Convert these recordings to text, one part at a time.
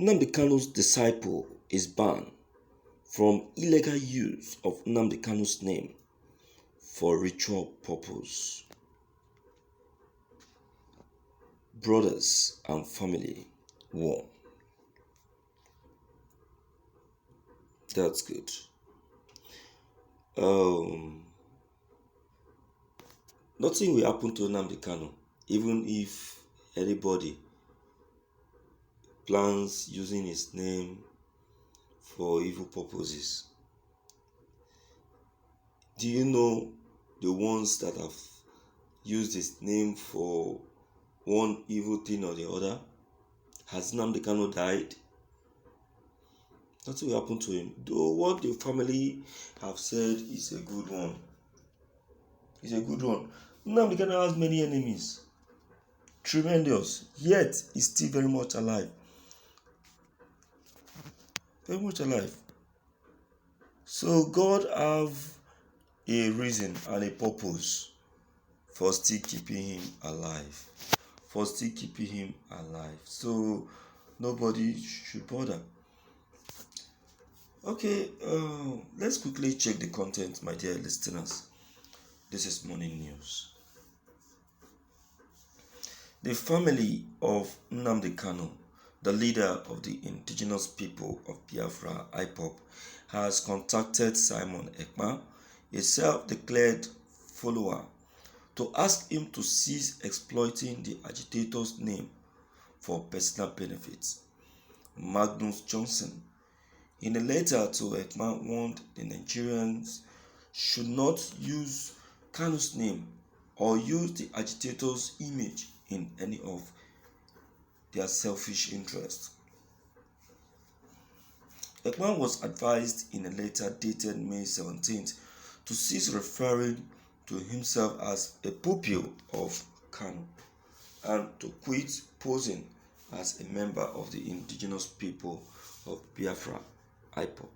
Nnamdi Kanu's Deciple is banned from illegal use of Nnamdi Kanu's name for ritual purpose. Brothers and family war. That's good. Nothing will happen to Nnamdi Kanu, even if anybody plans using his name for evil purposes. Do you know the ones that have used his name for one evil thing or the other? Has Nnamdi Kanu died? Nothing will happen to him. Though what the family have said is a good one. It's a good one. Nnamdi Kanu has many enemies. Tremendous. Yet he's still very much alive. Very much alive. So God have a reason and a purpose for still keeping him alive. So nobody should bother. Okay, let's quickly check the content, my dear listeners. This is morning news. The family of Nnamdi Kanu, the leader of the indigenous people of Biafra, IPOB, has contacted Simon Ekpa, a self-declared follower, to ask him to cease exploiting the agitator's name for personal benefits. Magnus Johnson, in a letter to Ekpa, warned the Nigerians should not use Kanu's name or use the agitator's image in any of their selfish interests. Ekpa was advised in a letter dated May 17th to cease referring to himself as a pupil of Kanu and to quit posing as a member of the indigenous people of Biafra, IPOB.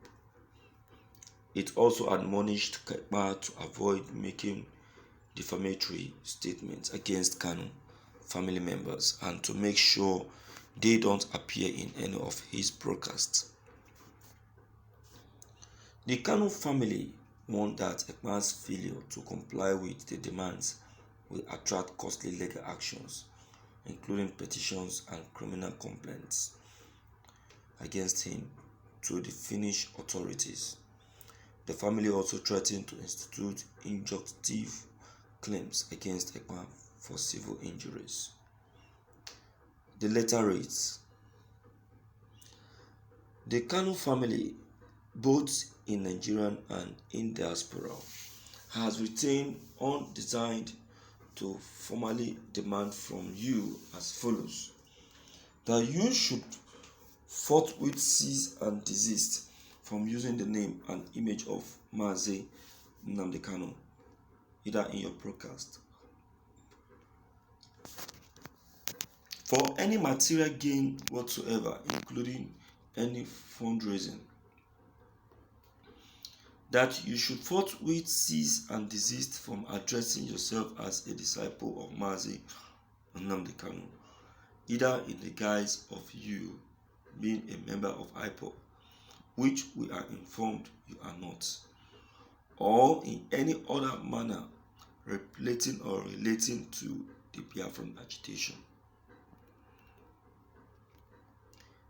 It also admonished Ekpa to avoid making defamatory statements against Kanu family members and to make sure they don't appear in any of his broadcasts. The Kanu family warned that Ekpa's failure to comply with the demands will attract costly legal actions, including petitions and criminal complaints against him to the Finnish authorities. The family also threatened to institute injunctive claims against Ekpa for civil injuries. The letter reads, the Kanu family, both in Nigeria and in diaspora, has retained undesigned to formally demand from you as follows: that you should forthwith cease and desist from using the name and image of Mazi Nnamdi Kanu, either in your broadcast, for any material gain whatsoever, including any fundraising. That you should forthwith cease and desist from addressing yourself as a disciple of Mazi Nnamdi Kanu, either in the guise of you being a member of IPOB, which we are informed you are not, or in any other manner relating to the Biafran agitation.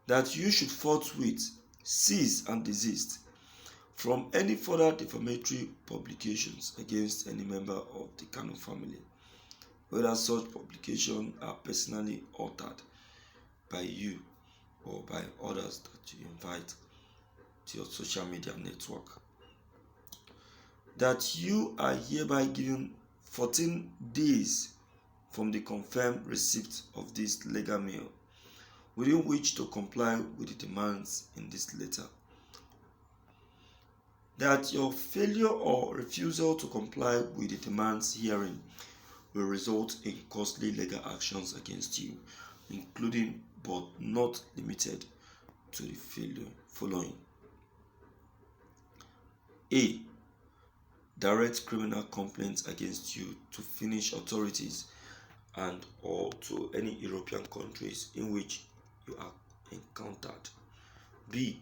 That you should forthwith cease and desist from any further defamatory publications against any member of the Kanu family, whether such publications are personally authored by you or by others that you invite to your social media network. That you are hereby given 14 days from the confirmed receipt of this legal mail, within which to comply with the demands in this letter. That your failure or refusal to comply with the demands herein will result in costly legal actions against you, including but not limited to the following. A. Direct criminal complaints against you to Finnish authorities and or to any European countries in which you are encountered. B.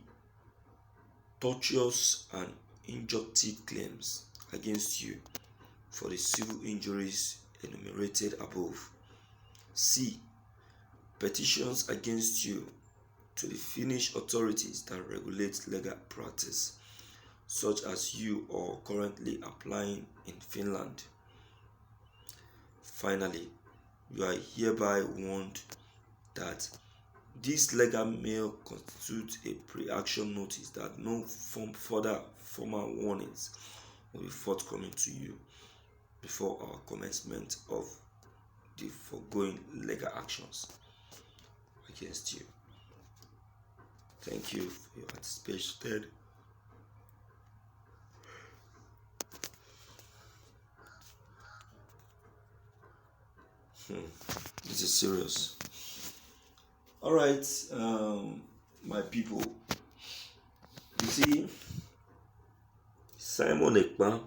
Tortious and injunctive claims against you for the civil injuries enumerated above. C. Petitions against you to the Finnish authorities that regulate legal practice, such as you are currently applying in Finland. Finally, you are hereby warned that this legal mail constitutes a pre-action notice that no further formal warnings will be forthcoming to you before our commencement of the foregoing legal actions against you. Thank you for your participation. This is serious. All right, my people. You see, Simon Ekpa.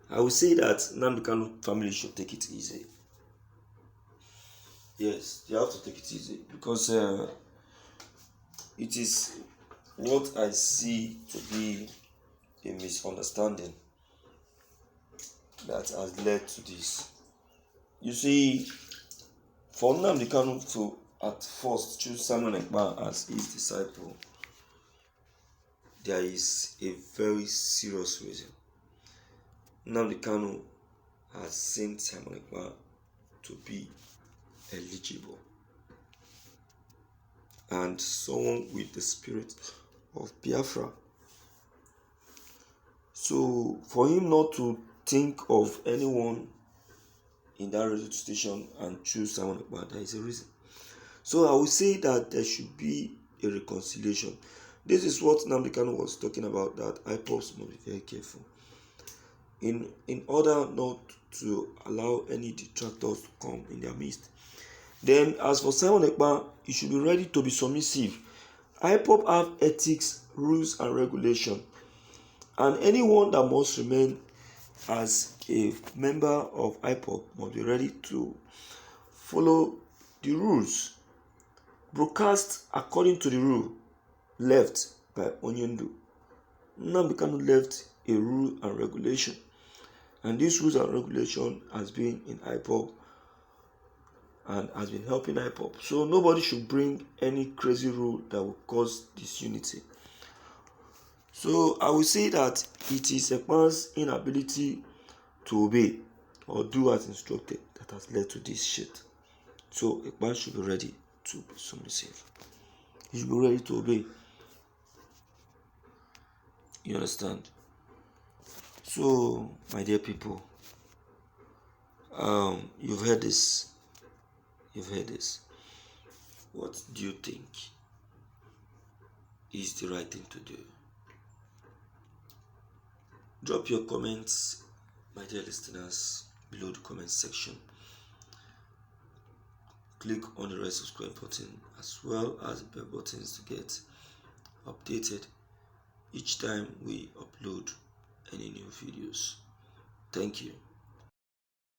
I would say that Nnamdi family should take it easy. Yes, they have to take it easy because it is what I see to be a misunderstanding that has led to this. You see, for Nnamdi to at first choose Simon Ekpa as his disciple, there is a very serious reason. Nnamdi has seen Simon Ekpa to be eligible and someone with the spirit of Biafra. So for him not to think of anyone in that radio station and choose Simon Ekpa, there is a reason. So I would say that there should be a reconciliation. This is what Nnamdi was talking about, that IPOBs must be very careful in order not to allow any detractors to come in their midst. Then as for Simon Ekpa, he should be ready to be submissive. IPOB have ethics, rules and regulation, and anyone that must remain as a member of IPOB must be ready to follow the rules. Broadcast according to the rule left by Onyendo. Nnamdi left a rule and regulation, and this rules and regulation has been in IPOB and has been helping IPOB. So nobody should bring any crazy rule that will cause disunity. So I will say that it is Ekpa's inability to obey or do as instructed that has led to this shit. So Ekpa should be ready to be submissive. He should be ready to obey. You understand? So, my dear people, you've heard this. What do you think is the right thing to do? Drop your comments, my dear listeners, below the comment section. Click on the red subscribe button as well as the bell buttons to get updated each time we upload any new videos. Thank you.